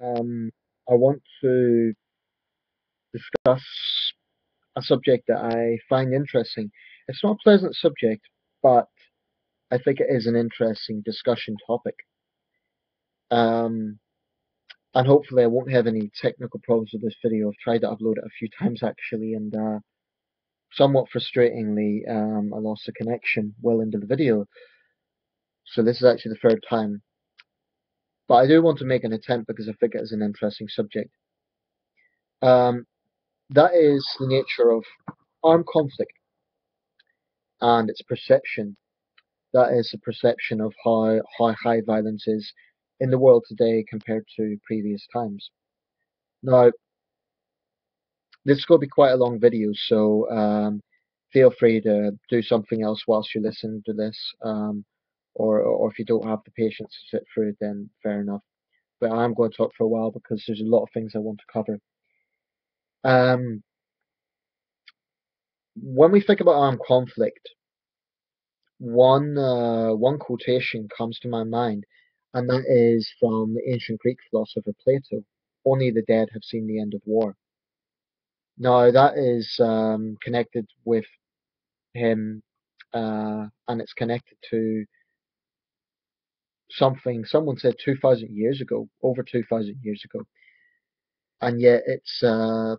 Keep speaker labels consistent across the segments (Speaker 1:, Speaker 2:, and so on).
Speaker 1: I want to discuss a subject that I find interesting. It's not a pleasant subject, but I think it is an interesting discussion topic. Um, and hopefully I won't have any technical problems with this video. I've tried to upload it a few times actually, and somewhat frustratingly, I lost the connection well into the video. So this is actually the third time. But I do want to make an attempt because I think it is an interesting subject. Um, that is the nature of armed conflict and its perception. That is the perception of how high violence is in the world today compared to previous times. Now, this is going to be quite a long video, so feel free to do something else whilst you listen to this, or if you don't have the patience to sit through it, then fair enough. But I'm going to talk for a while because there's a lot of things I want to cover. Um, when we think about armed conflict, one quotation comes to my mind, and that is from the ancient Greek philosopher Plato. Only the dead have seen the end of war. Now that is connected with him, and it's connected to something someone said 2,000 years ago, over 2,000 years ago, and yet it's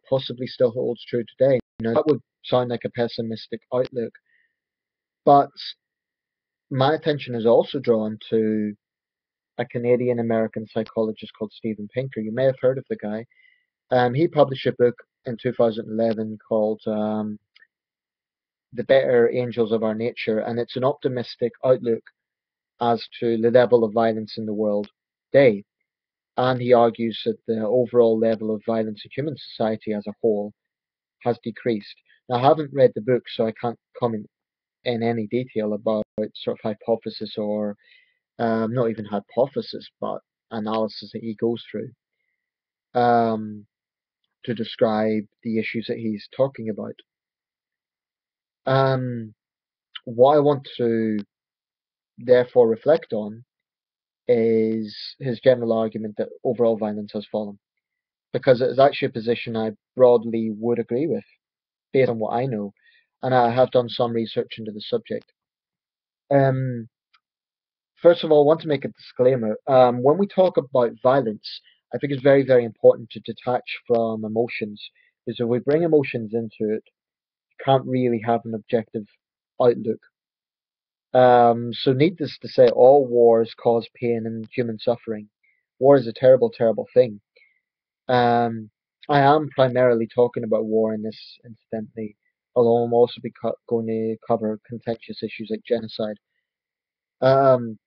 Speaker 1: possibly still holds true today. Now that would sound like a pessimistic outlook, but my attention is also drawn to a Canadian American psychologist called Steven Pinker. You may have heard of the guy. He published a book in 2011 called The Better Angels of Our Nature, and it's an optimistic outlook as to the level of violence in the world today. And he argues that the overall level of violence in human society as a whole has decreased. Now, I haven't read the book, so I can't comment in any detail about sort of hypothesis or not even hypothesis, but analysis that he goes through um, to describe the issues that he's talking about. Um, what I want to therefore reflect on is his general argument that overall violence has fallen, because it is actually a position I broadly would agree with based on what I know, and I have done some research into the subject. Um, First of all, I want to make a disclaimer. When we talk about violence, I think it's very, very important to detach from emotions, because if we bring emotions into it, you can't really have an objective outlook. So needless to say, all wars cause pain and human suffering. War is a terrible, terrible thing. Um, I am primarily talking about war in this, incidentally, although I'm also going to cover contentious issues like genocide. Um,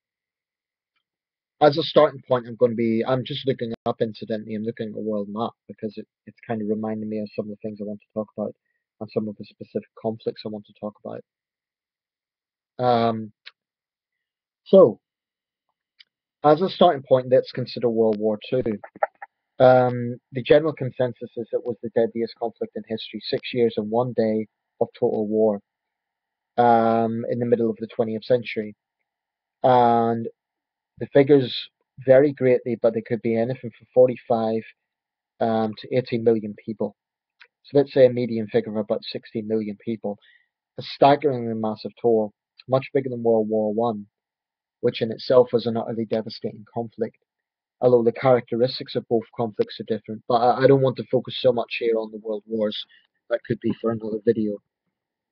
Speaker 1: as a starting point, I'm just looking up, incidentally, I'm looking at a world map because it's kind of reminding me of some of the things I want to talk about and some of the specific conflicts I want to talk about. Um, so, as a starting point, let's consider World War II. The general consensus is it was the deadliest conflict in history, 6 years and 1 day of total war in the middle of the 20th century. And the figures vary greatly, but they could be anything from 45 to 80 million people. So let's say a median figure of about 60 million people. A staggeringly massive toll, much bigger than World War One, which in itself was an utterly devastating conflict. Although the characteristics of both conflicts are different, but I don't want to focus so much here on the world wars. That could be for another video.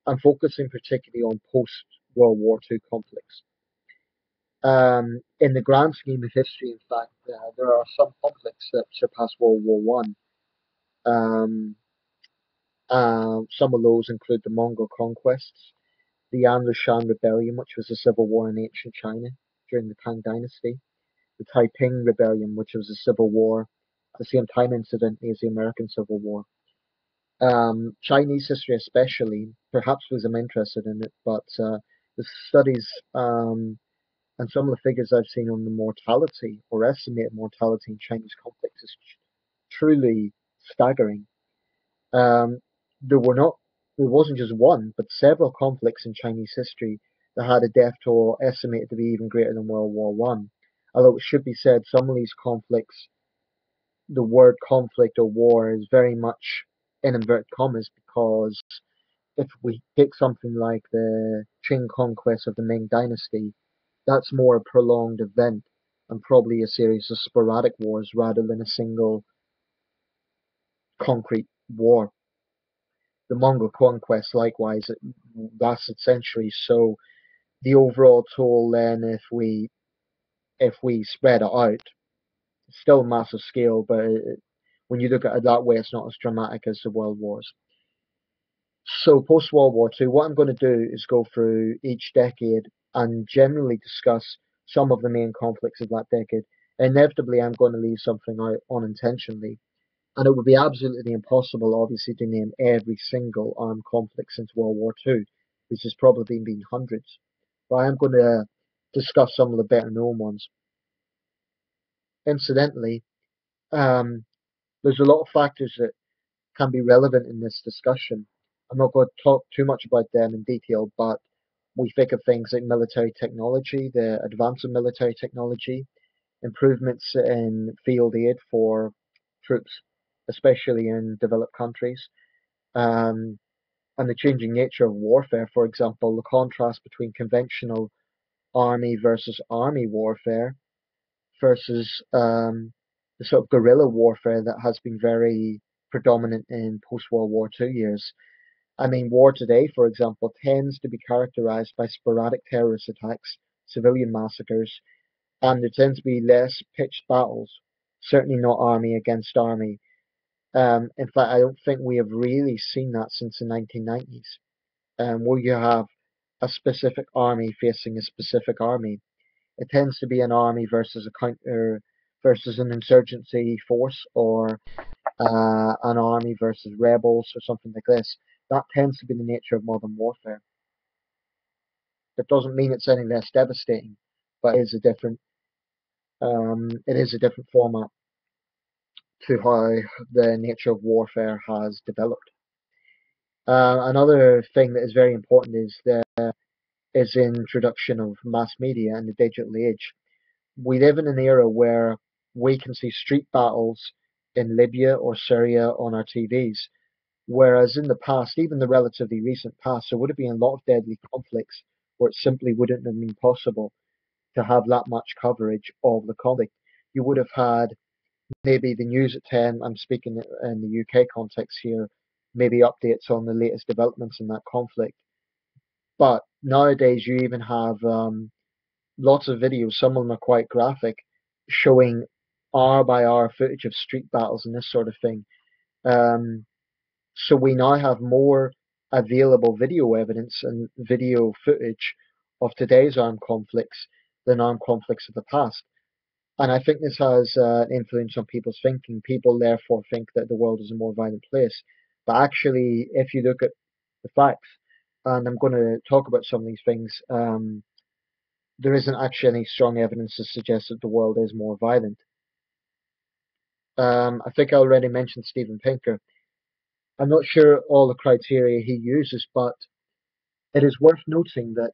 Speaker 1: I'm focusing particularly on post-World War II conflicts. In the grand scheme of history, in fact, there are some conflicts that surpass World War One. Some of those include the Mongol conquests, the Yan Lushan Rebellion, which was a civil war in ancient China during the Tang Dynasty, the Taiping Rebellion, which was a civil war at the same time, incidentally, as the American Civil War. Chinese history, especially, perhaps was I'm interested in it, but the studies and some of the figures I've seen on the mortality or estimated mortality in Chinese conflicts is truly staggering. Um, there were not, there wasn't just one, but several conflicts in Chinese history that had a death toll estimated to be even greater than World War One. Although it should be said, some of these conflicts the word conflict or war is very much in inverted commas, because if we take something like the Qing conquest of the Ming Dynasty, that's more a prolonged event and probably a series of sporadic wars rather than a single concrete war. The Mongol conquest, likewise, it lasted centuries. So the overall toll, then, if we spread it out, it's still a massive scale, but when you look at it that way, it's not as dramatic as the world wars. So post World War II, what I'm going to do is go through each decade and generally discuss some of the main conflicts of that decade. Inevitably, I'm going to leave something out unintentionally, and it would be absolutely impossible, obviously, to name every single armed conflict since World War II, which has probably been hundreds. But I am going to discuss some of the better known ones. Incidentally, um, there's a lot of factors that can be relevant in this discussion. I'm not going to talk too much about them in detail, but we think of things like military technology, the advance of military technology, improvements in field aid for troops, especially in developed countries, um, and the changing nature of warfare. For example, the contrast between conventional army versus army warfare versus the sort of guerrilla warfare that has been very predominant in post-World War II years. I mean, war today, for example, tends to be characterized by sporadic terrorist attacks, civilian massacres, and there tends to be less pitched battles, certainly not army against army. In fact, I don't think we have really seen that since the 1990s, where you have a specific army facing a specific army. It tends to be an army versus a counter versus an insurgency force, or an army versus rebels, or something like this. That tends to be the nature of modern warfare. That doesn't mean it's any less devastating, but it is a different format to how the nature of warfare has developed. Another thing that is very important is the introduction of mass media and the digital age. We live in an era where we can see street battles in Libya or Syria on our TVs, whereas in the past, even the relatively recent past, there would have been a lot of deadly conflicts where it simply wouldn't have been possible to have that much coverage of the conflict. You would have had maybe the news at 10, I'm speaking in the UK context here, maybe updates on the latest developments in that conflict. But nowadays, you even have lots of videos, some of them are quite graphic, showing hour by hour footage of street battles and this sort of thing. Um, so we now have more available video evidence and video footage of today's armed conflicts than armed conflicts of the past. And I think this has an influence on people's thinking. People therefore think that the world is a more violent place. But actually, if you look at the facts, and I'm going to talk about some of these things, there isn't actually any strong evidence to suggest that the world is more violent. I think I already mentioned Steven Pinker. I'm not sure all the criteria he uses, but it is worth noting that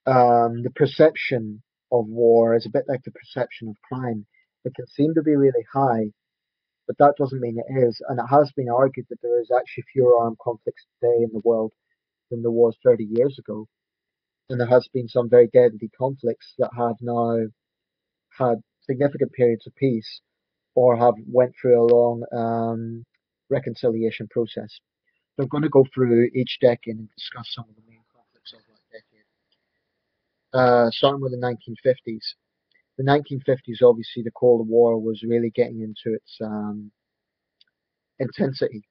Speaker 1: the perception of war is a bit like the perception of crime. It can seem to be really high, but that doesn't mean it is. And it has been argued that there is actually fewer armed conflicts today in the world than there was 30 years ago. And there has been some very deadly conflicts that have now had significant periods of peace or have went through a long reconciliation process. So I'm going to go through each decade and discuss some of the main conflicts of that decade. Starting with the 1950s. The 1950s, obviously, the Cold War was really getting into its intensity,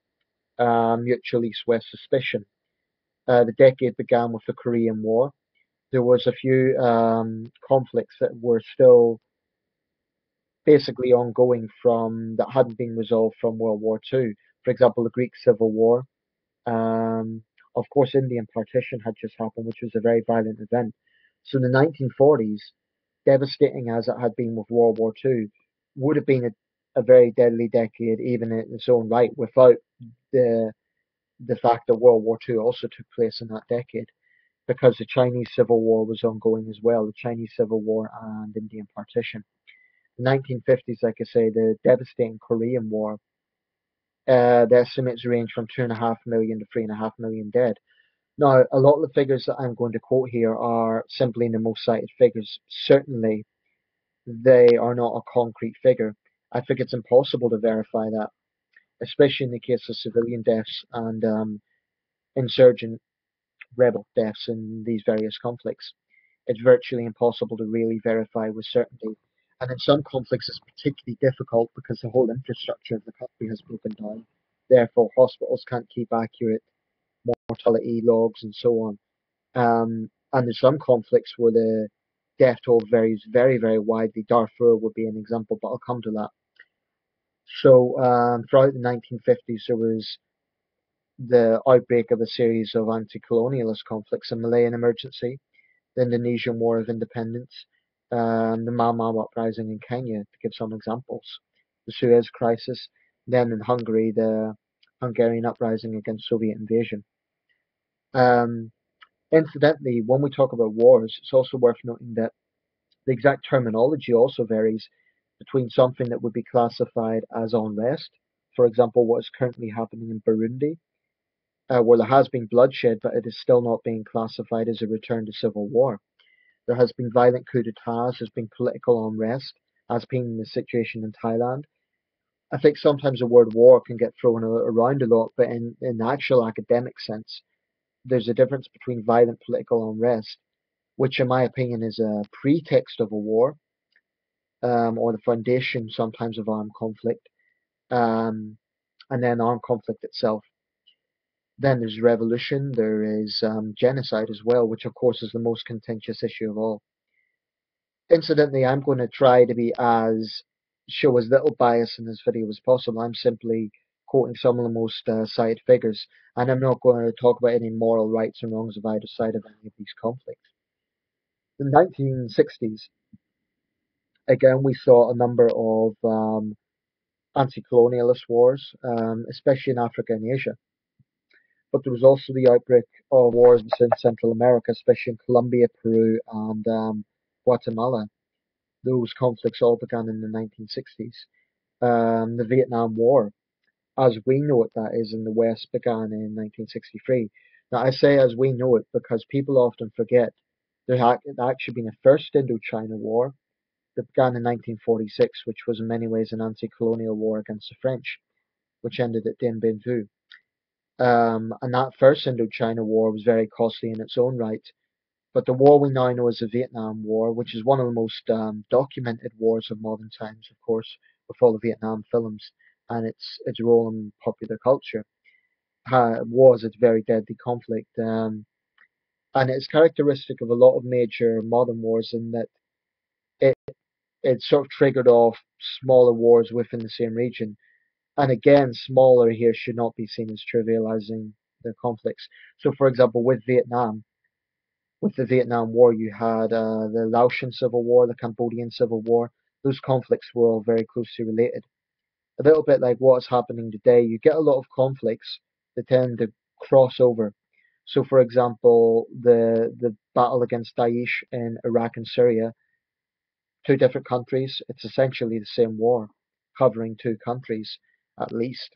Speaker 1: mutual east-west suspicion. The decade began with the Korean War. There was a few conflicts that were still basically ongoing from that hadn't been resolved from World War II. For example, the Greek Civil War. Um, of course, Indian partition had just happened, which was a very violent event. So the 1940s, devastating as it had been with World War II, would have been a very deadly decade, even in its own right, without the the fact that World War II also took place in that decade, because the Chinese Civil War was ongoing as well, the Chinese Civil War and Indian partition. The 1950s, like I say, the devastating Korean War, the estimates range from 2.5 million to 3.5 million dead. Now, a lot of the figures that I'm going to quote here are simply the most cited figures. Certainly, they are not a concrete figure. I think it's impossible to verify that, especially in the case of civilian deaths and insurgent rebel deaths in these various conflicts. It's virtually impossible to really verify with certainty. And in some conflicts, it's particularly difficult because the whole infrastructure of the country has broken down. Therefore, hospitals can't keep accurate mortality logs and so on. And there's some conflicts where the death toll varies very, very widely. Darfur would be an example, but I'll come to that. So, throughout the 1950s, there was the outbreak of a series of anti-colonialist conflicts: the Malayan Emergency, the Indonesian War of Independence, the Mau Mau uprising in Kenya, to give some examples, the Suez Crisis, then in Hungary, the Hungarian uprising against Soviet invasion. Um, Incidentally, when we talk about wars, it's also worth noting that the exact terminology also varies between something that would be classified as unrest, for example, what is currently happening in Burundi, where there has been bloodshed, but it is still not being classified as a return to civil war. There has been violent coup d'etats, there's been political unrest, as being the situation in Thailand. I think sometimes the word war can get thrown around a lot, but in the actual academic sense, there's a difference between violent political unrest, which in my opinion is a pretext of a war, or the foundation sometimes of armed conflict, um, and then armed conflict itself. Then there's revolution, there is genocide as well, which of course is the most contentious issue of all. Incidentally, I'm going to try to be as show as little bias in this video as possible. I'm simply quoting some of the most cited figures, and I'm not going to talk about any moral rights and wrongs of either side of any of these conflicts. In the 1960s, again, we saw a number of anti-colonialist wars, especially in Africa and Asia. But there was also the outbreak of wars in Central America, especially in Colombia, Peru, and Guatemala. Those conflicts all began in the 1960s. The Vietnam War, as we know it, that is, in the West, began in 1963. Now, I say as we know it because people often forget there had actually been a first Indochina War that began in 1946, which was in many ways an anti-colonial war against the French, which ended at Dien Bien Phu. And that first Indochina War was very costly in its own right. But the war we now know as the Vietnam War, which is one of the most documented wars of modern times, of course, with all the Vietnam films and its role in popular culture, was a very deadly conflict. And it's characteristic of a lot of major modern wars in that it, it sort of triggered off smaller wars within the same region. And again, smaller here should not be seen as trivializing the conflicts. So, for example, with the Vietnam War, you had the Laotian Civil War, the Cambodian Civil War. Those conflicts were all very closely related. A little bit like what's happening today, you get a lot of conflicts that tend to cross over. So, for example, the battle against Daesh in Iraq and Syria, two different countries, it's essentially the same war, covering two countries at least.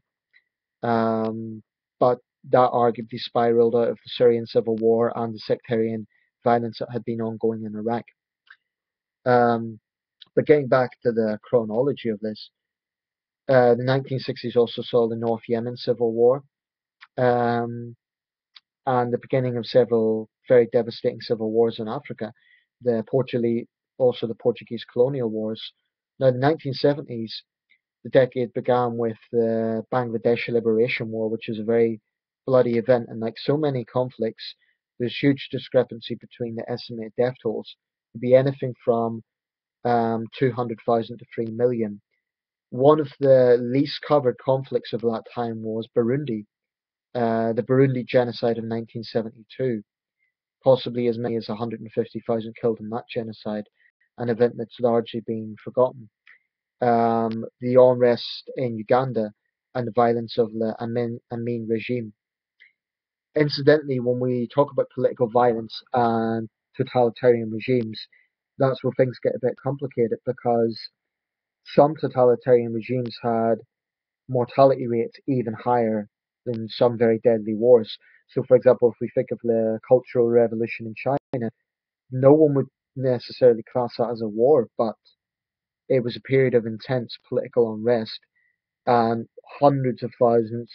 Speaker 1: Um, but that arguably spiraled out of the Syrian civil war and the sectarian violence that had been ongoing in Iraq. Um, but getting back to the chronology of this, the 1960s also saw the North Yemen civil war, um, and the beginning of several very devastating civil wars in Africa. Also the Portuguese colonial wars. Now, the 1970s, the decade began with the Bangladesh Liberation War, which is a very bloody event. And like so many conflicts, there's huge discrepancy between the estimated death tolls. It could be anything from 200,000 to 3 million. One of the least covered conflicts of that time was Burundi, the Burundi genocide of 1972. Possibly as many as 150,000 killed in that genocide, an event that's largely been forgotten. The unrest in Uganda, and the violence of the Amin regime. Incidentally, when we talk about political violence and totalitarian regimes, that's where things get a bit complicated because Some totalitarian regimes had mortality rates even higher than some very deadly wars. So, for example, if we think of the Cultural Revolution in China, no one would necessarily class that as a war, but it was a period of intense political unrest, and hundreds of thousands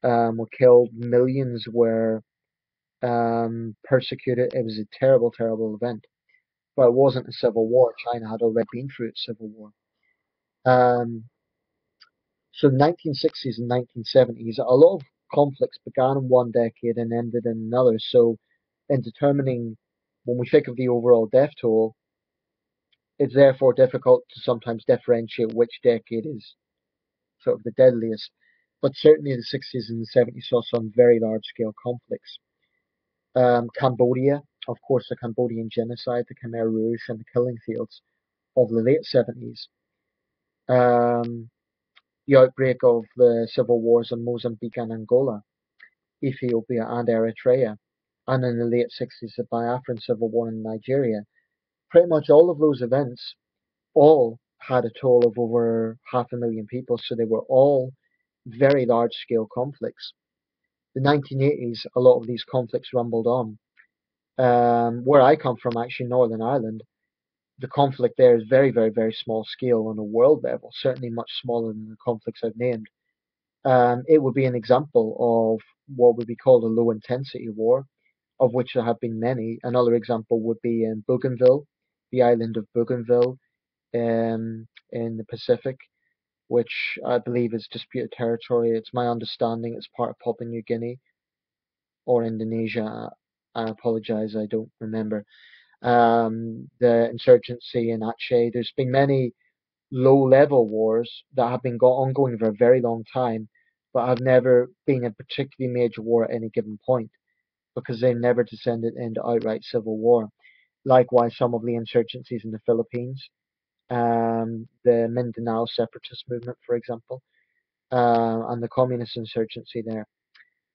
Speaker 1: were killed, millions were persecuted. It was a terrible, terrible event. But it wasn't a civil war. China had already been through its civil war. Um, so the 1960s and 1970s, a lot of conflicts began in one decade and ended in another. So in determining when we think of the overall death toll, it's therefore difficult to sometimes differentiate which decade is sort of the deadliest. But certainly the 60s and the 70s saw some very large scale conflicts. Cambodia, of course, the Cambodian genocide, the Khmer Rouge, and the killing fields of the late 70s. Um, the outbreak of the civil wars in Mozambique and Angola, Ethiopia and Eritrea, and in the late 60s, the Biafran civil war in Nigeria. Pretty much all of those events all had a toll of over 500,000 people, so they were all very large scale conflicts. The 1980s, a lot of these conflicts rumbled on. Where I come from, actually, Northern Ireland, the conflict there is very, very, very small scale on a world level, certainly much smaller than the conflicts I've named. It would be an example of what would be called a low intensity war, of which there have been many. Another example would be in Bougainville, the island of Bougainville in the Pacific, which I believe is disputed territory. It's my understanding it's part of Papua New Guinea or Indonesia. I apologize, I don't remember. The insurgency in Aceh. There's been many low-level wars that have been ongoing for a very long time, but have never been a particularly major war at any given point because they've never descended into outright civil war. Likewise, some of the insurgencies in the Philippines, the Mindanao separatist movement, for example, and the communist insurgency there.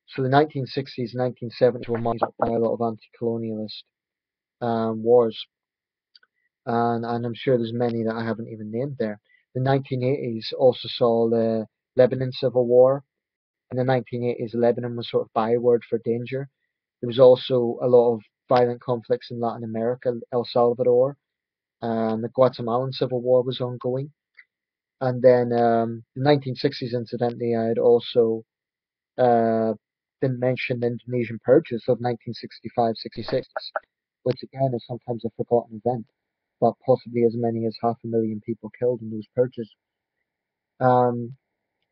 Speaker 1: So the 1960s, 1970s were marked by a lot of anti-colonialist wars, and I'm sure there's many that I haven't even named there. The 1980s also saw the Lebanon Civil War. In the 1980s, Lebanon was sort of byword for danger. There was also a lot of violent conflicts in Latin America, El Salvador. The Guatemalan Civil War was ongoing. And then the 1960s, incidentally, I had also uh, didn't mention the Indonesian purges of 1965-66, which again is sometimes a forgotten event, but possibly as many as 500,000 people killed in those purges. Um,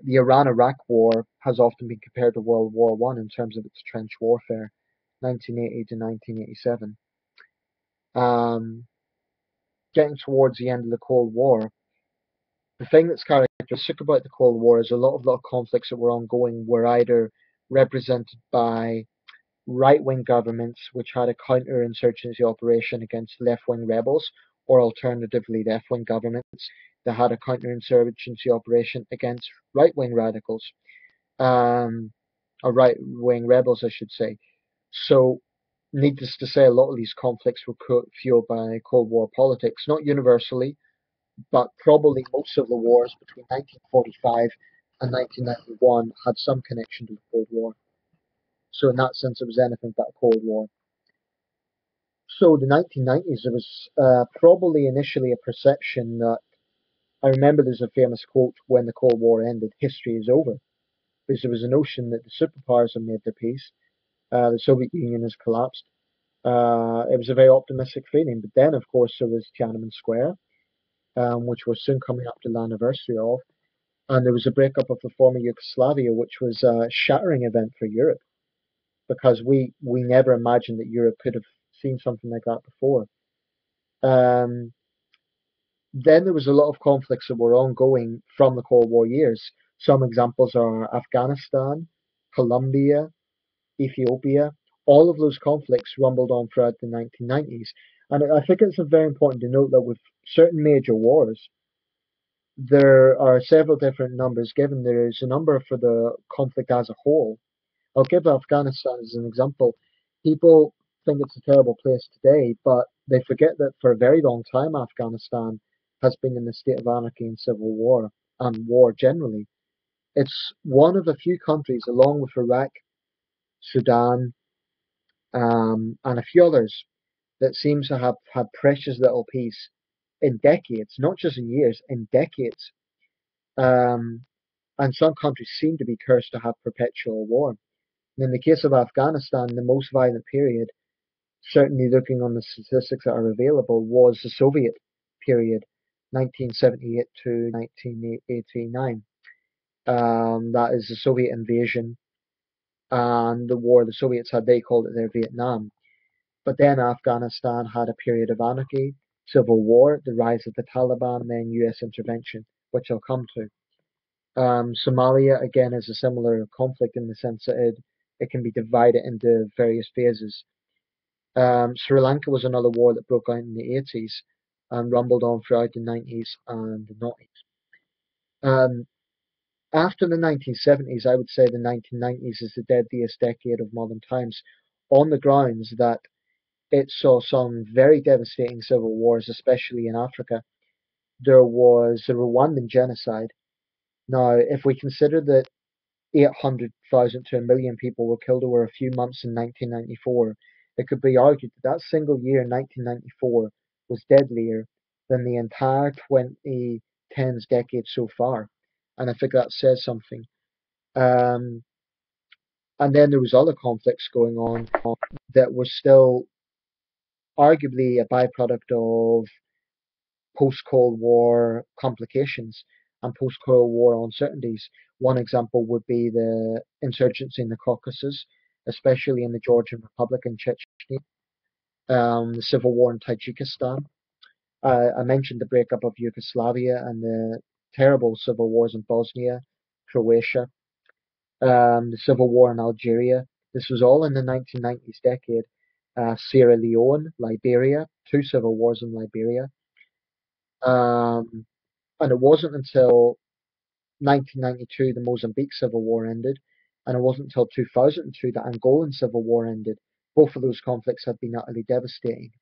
Speaker 1: the Iran-Iraq War has often been compared to World War One in terms of its trench warfare, 1980 to 1987. Um, Getting towards the end of the Cold War, the thing that's characteristic about the Cold War is a lot of conflicts that were ongoing were either represented by right-wing governments which had a counter-insurgency operation against left-wing rebels, or alternatively left-wing governments that had a counter-insurgency operation against right-wing radicals, um, or right-wing rebels, I should say. So, needless to say, a lot of these conflicts were fueled by Cold War politics, not universally, but probably most of the wars between 1945 and 1991 had some connection to the Cold War. So in that sense, it was anything but a Cold War. So the 1990s, there was probably initially a perception that I remember there's a famous quote when the Cold War ended, history is over. Because there was a notion that the superpowers have made their peace, the Soviet Union has collapsed. It was a very optimistic feeling. But then, of course, there was Tiananmen Square, which we're soon coming up to the anniversary of. And there was a breakup of the former Yugoslavia, which was a shattering event for Europe because we never imagined that Europe could have seen something like that before. Um, then there was a lot of conflicts that were ongoing from the Cold War years. Some examples are Afghanistan, Colombia, Ethiopia. All of those conflicts rumbled on throughout the 1990s. And I think it's very important to note that with certain major wars, there are several different numbers given. There is a number for the conflict as a whole. I'll give Afghanistan as an example. People think it's a terrible place today, but they forget that for a very long time, Afghanistan has been in a state of anarchy and civil war, and war generally. It's one of a few countries, along with Iraq, Sudan, and a few others, that seems to have had precious little peace in decades, not just in years, in decades. Um, and some countries seem to be cursed to have perpetual war. And in the case of Afghanistan, the most violent period, certainly looking on the statistics that are available, was the Soviet period, 1978 to 1989. That is the Soviet invasion and the war the Soviets had. They called it their Vietnam. But then Afghanistan had a period of anarchy, civil war, the rise of the Taliban, then US intervention, which I'll come to. Somalia, again, is a similar conflict in the sense that it can be divided into various phases. Sri Lanka was another war that broke out in the 80s and rumbled on throughout the 90s and the 90s. Um, After the 1970s, I would say the 1990s is the deadliest decade of modern times on the grounds that it saw some very devastating civil wars, especially in Africa. There was the Rwandan genocide. Now, if we consider that 800,000 to a million people were killed over a few months in 1994, it could be argued that that single year, 1994, was deadlier than the entire 2010s decade so far. And I think that says something. Um, and then there was other conflicts going on that were still arguably a byproduct of post-Cold War complications and post-Cold War uncertainties. One example would be the insurgency in the Caucasus, especially in the Georgian Republic and Chechnya, the civil war in Tajikistan. I mentioned the breakup of Yugoslavia and the terrible civil wars in Bosnia, Croatia, the civil war in Algeria. This was all in the 1990s decade. Sierra Leone, Liberia, two civil wars in Liberia. Um, and it wasn't until 1992 the Mozambique Civil War ended, and it wasn't until 2002 the Angolan Civil War ended. Both of those conflicts had been utterly devastating.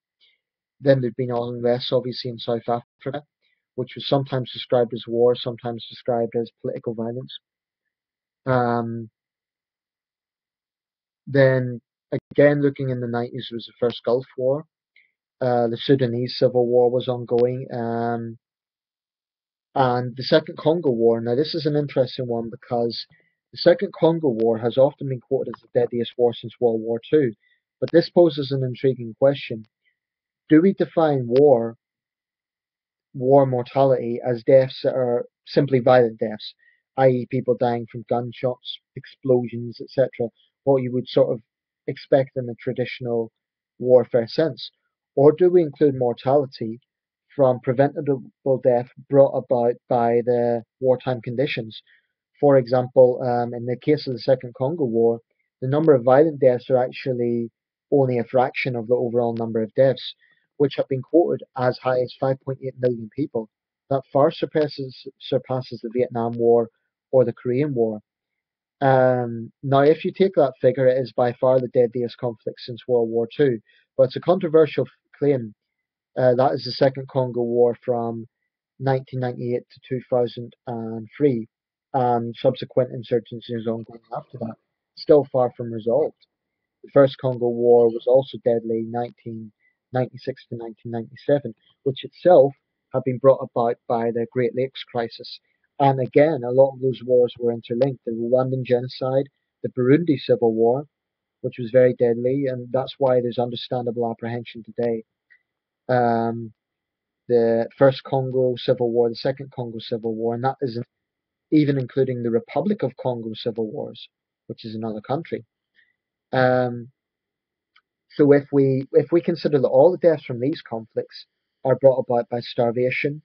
Speaker 1: Then there'd been unrest, obviously, in South Africa, which was sometimes described as war, sometimes described as political violence. Um, then again, looking in the 90s was the first Gulf War. The Sudanese Civil War was ongoing. And the Second Congo War. Now, this is an interesting one because the Second Congo War has often been quoted as the deadliest war since World War II. But this poses an intriguing question. Do we define war mortality as deaths that are simply violent deaths, i.e., people dying from gunshots, explosions, etc., what you would sort of expect in a traditional warfare sense? Or do we include mortality from preventable death brought about by the wartime conditions? For example, in the case of the Second Congo War, the number of violent deaths are actually only a fraction of the overall number of deaths, which have been quoted as high as 5.8 million people. That far surpasses the Vietnam War or the Korean War. Now, if you take that figure, it is by far the deadliest conflict since World War II. But it's a controversial claim. That is the Second Congo War from 1998 to 2003, and subsequent insurgencies ongoing after that. Still far from resolved. The First Congo War was also deadly, 1996 to 1997, which itself had been brought about by the Great Lakes crisis. And again, a lot of those wars were interlinked. The Rwandan genocide, the Burundi Civil War, which was very deadly, and that's why there's understandable apprehension today. Um, the First Congo Civil War, the Second Congo Civil War, and that isn't even including the Republic of Congo Civil Wars, which is another country. Um, So if we consider that all the deaths from these conflicts are brought about by starvation,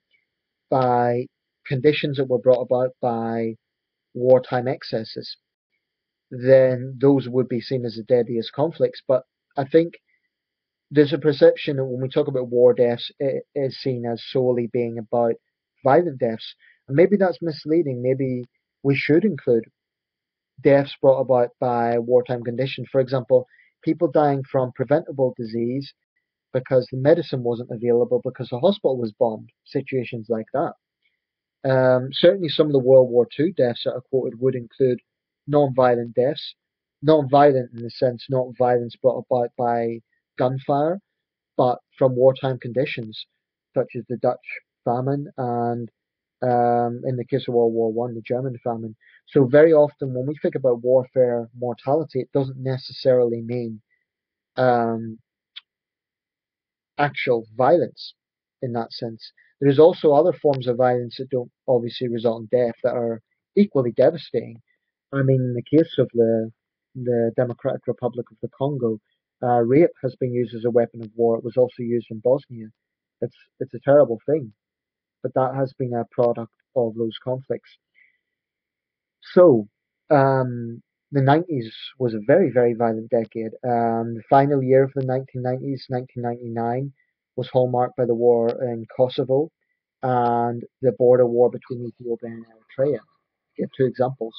Speaker 1: by conditions that were brought about by wartime excesses, then those would be seen as the deadliest conflicts. But I think there's a perception that when we talk about war deaths, it is seen as solely being about violent deaths. And maybe that's misleading. Maybe we should include deaths brought about by wartime conditions. For example, people dying from preventable disease, because the medicine wasn't available because the hospital was bombed. Situations like that. Certainly, some of the World War II deaths that are quoted would include non-violent deaths, non-violent in the sense not violence brought about by gunfire, but from wartime conditions, such as the Dutch famine and, in the case of World War One, the German famine. So very often, when we think about warfare mortality, it doesn't necessarily mean um, actual violence in that sense. There's also other forms of violence that don't obviously result in death that are equally devastating. I mean, in the case of the Democratic Republic of the Congo, rape has been used as a weapon of war. It was also used in Bosnia. It's a terrible thing, but that has been a product of those conflicts. So, the 90s was a very, very violent decade. The final year of the 1990s, 1999, was hallmarked by the war in Kosovo and the border war between Ethiopia and Eritrea. Give two examples.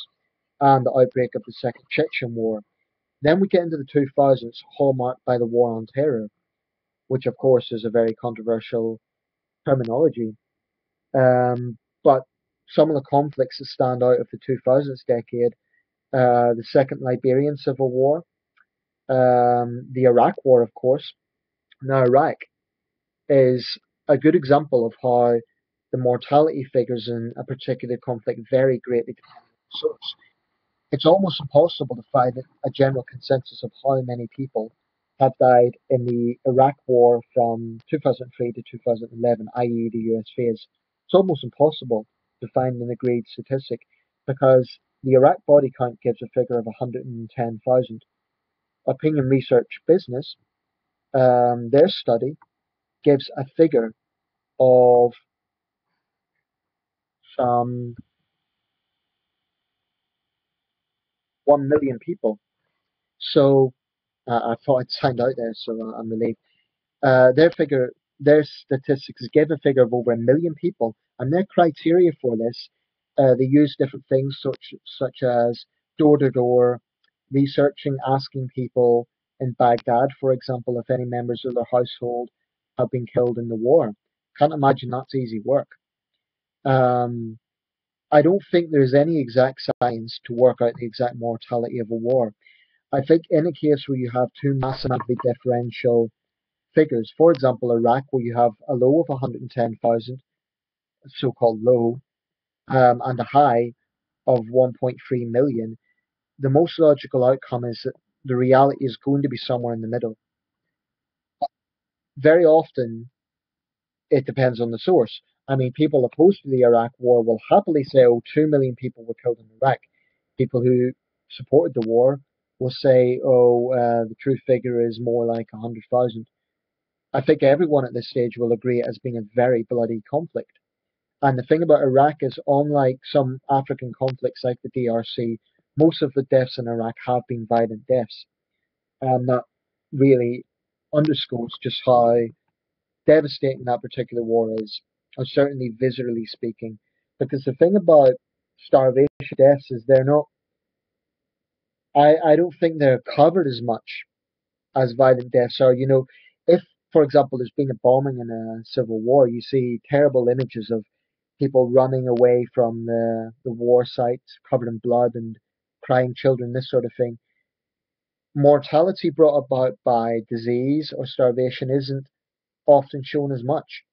Speaker 1: And the outbreak of the Second Chechen War. Then we get into the 2000s, hallmarked by the War on Terror, which of course is a very controversial terminology. But some of the conflicts that stand out of the 2000s decade, the Second Liberian Civil War, the Iraq War, of course. Now, Iraq is a good example of how the mortality figures in a particular conflict vary greatly depending on the source. It's almost impossible to find a general consensus of how many people have died in the Iraq War from 2003 to 2011, i.e., the US phase. It's almost impossible to find an agreed statistic because the Iraq body count gives a figure of 110,000. Opinion Research Business, their study gives a figure of some 1 million people. So I thought I'd signed out there, so I'm relieved. Their figure, their statistics give a figure of over 1 million people, and their criteria for this, they use different things such as door to door researching, asking people in Baghdad, for example, if any members of their household have been killed in the war. Can't imagine that's easy work. Um, I don't think there's any exact science to work out the exact mortality of a war. I think in a case where you have two massively differential figures. For example, Iraq, where you have a low of 110,000, so-called low, and a high of 1.3 million, the most logical outcome is that the reality is going to be somewhere in the middle. Very often, it depends on the source. I mean, people opposed to the Iraq war will happily say, oh, 2 million people were killed in Iraq. People who supported the war will say, oh, the true figure is more like 100,000. I think everyone at this stage will agree it has been a very bloody conflict. And the thing about Iraq is, unlike some African conflicts like the DRC, most of the deaths in Iraq have been violent deaths. And that really underscores just how devastating that particular war is, or certainly viscerally speaking. Because the thing about starvation deaths is they're not, I don't think they're covered as much as violent deaths are. You know, if, for example, there's been a bombing in a civil war, you see terrible images of people running away from the war site covered in blood and crying children, this sort of thing. Mortality brought about by disease or starvation isn't often shown as much.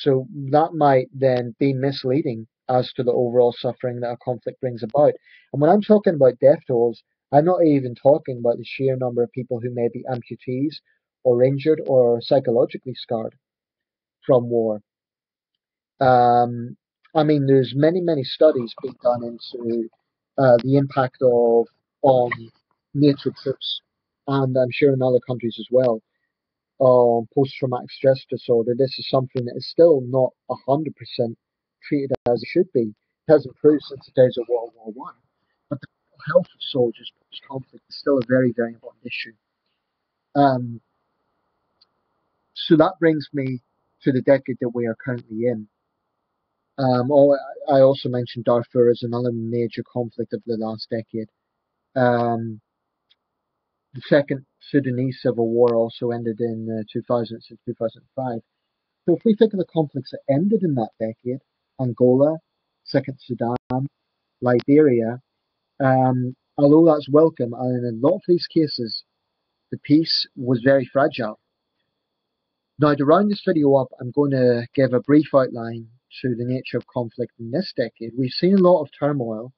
Speaker 1: So that might then be misleading as to the overall suffering that a conflict brings about. And when I'm talking about death tolls, I'm not even talking about the sheer number of people who may be amputees or injured or psychologically scarred from war. Um, I mean, there's many, many studies being done into the impact of on NATO troops, and I'm sure in other countries as well, on post-traumatic stress disorder. This is something that is still not 100% treated as it should be. It has improved since the days of World War One, but the mental health of soldiers post-conflict is still a very, very important issue. Um, so that brings me to the decade that we are currently in. I also mentioned Darfur as another major conflict of the last decade. Um, The Second Sudanese Civil War also ended in 2000 to 2005. So if we think of the conflicts that ended in that decade, Angola, Second Sudan, Liberia, although that's welcome, and in a lot of these cases, the peace was very fragile. Now, to round this video up, I'm going to give a brief outline to the nature of conflict in this decade. We've seen a lot of turmoil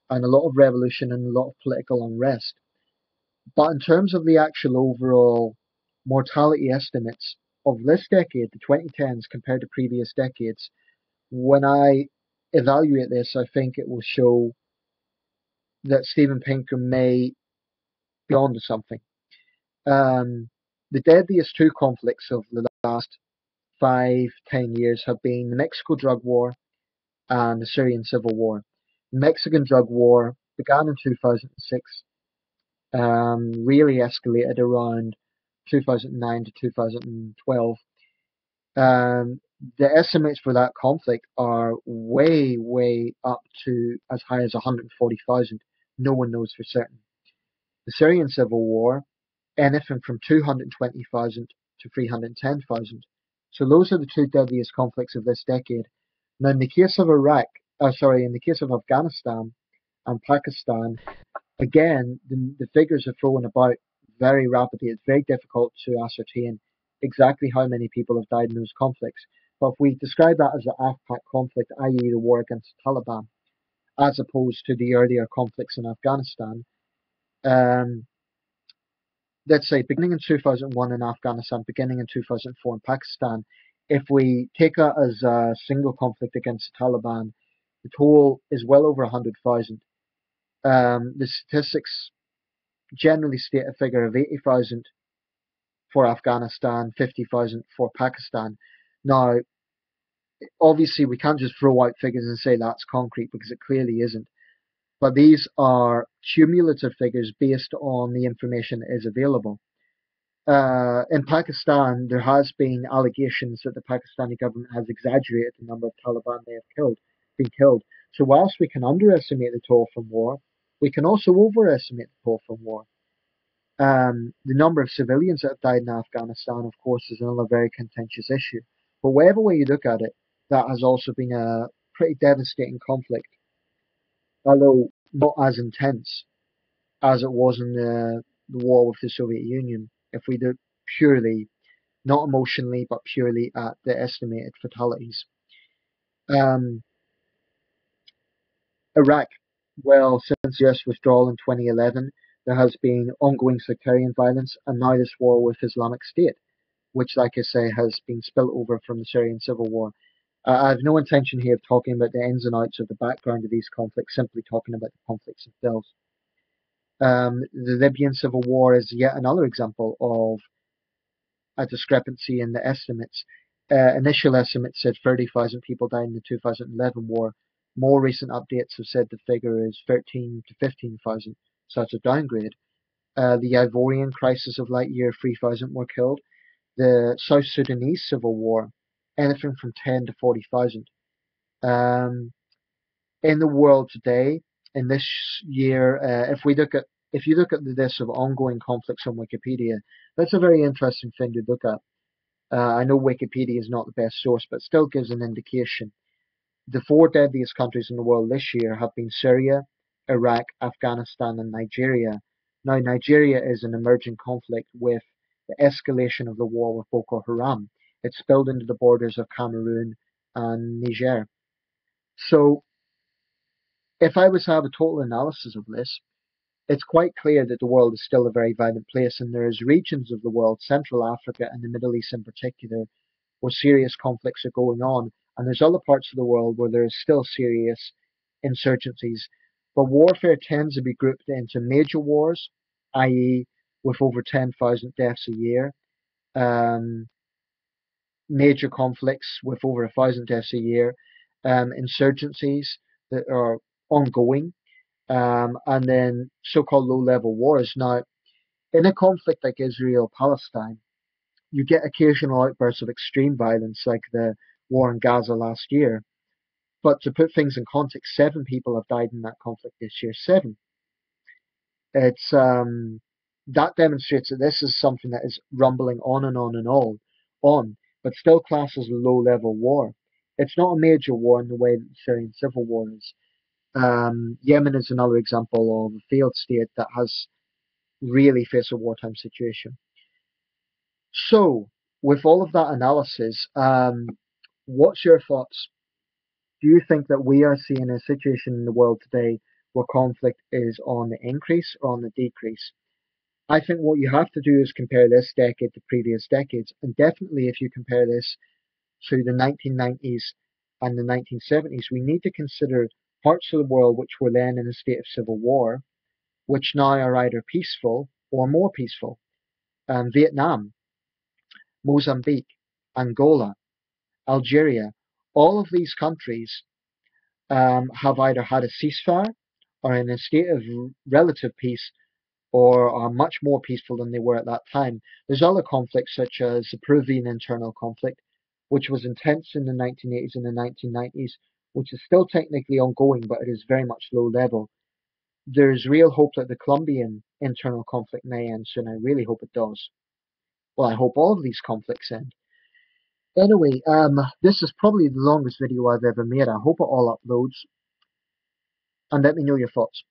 Speaker 1: and a lot of revolution and a lot of political unrest. But in terms of the actual overall mortality estimates of this decade, the 2010s, compared to previous decades, when I evaluate this, I think it will show that Steven Pinker may be onto something. The deadliest two conflicts of the last 5, 10 years have been the Mexico drug war and the Syrian civil war. The Mexican drug war began in 2006, really escalated around 2009 to 2012. Um, the estimates for that conflict are way, way up to as high as 140,000. No one knows for certain. The Syrian civil war, anything from 220,000 to 310,000. So those are the two deadliest conflicts of this decade. Now, in the case of in the case of Afghanistan and Pakistan, again, the figures are thrown about very rapidly. It's very difficult to ascertain exactly how many people have died in those conflicts. But if we describe that as the AfPak conflict, i.e., the war against the Taliban, as opposed to the earlier conflicts in Afghanistan, um, let's say beginning in 2001 in Afghanistan, beginning in 2004 in Pakistan, if we take that as a single conflict against the Taliban, the toll is well over 100,000. The statistics generally state a figure of 80,000 for Afghanistan, 50,000 for Pakistan. Now, obviously, we can't just throw out figures and say that's concrete because it clearly isn't. But these are cumulative figures based on the information that is available. In Pakistan, there has been allegations that the Pakistani government has exaggerated the number of Taliban they have been killed. So whilst we can underestimate the toll from war, we can also overestimate the toll from war. The number of civilians that have died in Afghanistan, of course, is another very contentious issue. But whatever way you look at it, that has also been a pretty devastating conflict, although not as intense as it was in the war with the Soviet Union. If we look purely, not emotionally, but purely at the estimated fatalities. Um, Iraq, well, since the US withdrawal in 2011, there has been ongoing sectarian violence and now this war with Islamic State, which, like I say, has been spilt over from the Syrian civil war. I have no intention here of talking about the ins and outs of the background of these conflicts, simply talking about the conflicts themselves. The Libyan civil war is yet another example of a discrepancy in the estimates. Initial estimates said 30,000 people died in the 2011 war. More recent updates have said the figure is 13 to 15,000, so that's a downgrade. The Ivorian crisis of light year, 3,000 were killed. The South Sudanese civil war, anything from 10 to 40,000. Um, in the world today, in this year, if you look at the list of ongoing conflicts on Wikipedia, that's a very interesting thing to look at. I know Wikipedia is not the best source, but still gives an indication. The four deadliest countries in the world this year have been Syria, Iraq, Afghanistan, and Nigeria. Now, Nigeria is an emerging conflict with the escalation of the war with Boko Haram. It spilled into the borders of Cameroon and Niger. So, if I was to have a total analysis of this, it's quite clear that the world is still a very violent place, and there is regions of the world, Central Africa and the Middle East in particular, where serious conflicts are going on, and there's other parts of the world where there is still serious insurgencies. But warfare tends to be grouped into major wars, i.e., with over 10,000 deaths a year, um, major conflicts with over 1,000 deaths a year, insurgencies that are ongoing, and then so-called low-level wars. Now, in a conflict like Israel-Palestine, you get occasional outbursts of extreme violence like the war in Gaza last year. But to put things in context, 7 people have died in that conflict this year. 7. It's That demonstrates that this is something that is rumbling on and on and on, but still classed as a low-level war. It's not a major war in the way that the Syrian civil war is. Yemen is another example of a failed state that has really faced a wartime situation. So, with all of that analysis, what's your thoughts? Do you think that we are seeing a situation in the world today where conflict is on the increase or on the decrease? I think what you have to do is compare this decade to previous decades, and definitely if you compare this to the 1990s and the 1970s, we need to consider parts of the world which were then in a state of civil war, which now are either peaceful or more peaceful. Vietnam, Mozambique, Angola, Algeria, all of these countries have either had a ceasefire or in a state of relative peace or are much more peaceful than they were at that time. There's other conflicts such as the Peruvian internal conflict, which was intense in the 1980s and the 1990s, which is still technically ongoing, but it is very much low level. There's real hope that the Colombian internal conflict may end soon. I really hope it does. Well, I hope all of these conflicts end. Anyway, this is probably the longest video I've ever made. I hope it all uploads, and let me know your thoughts.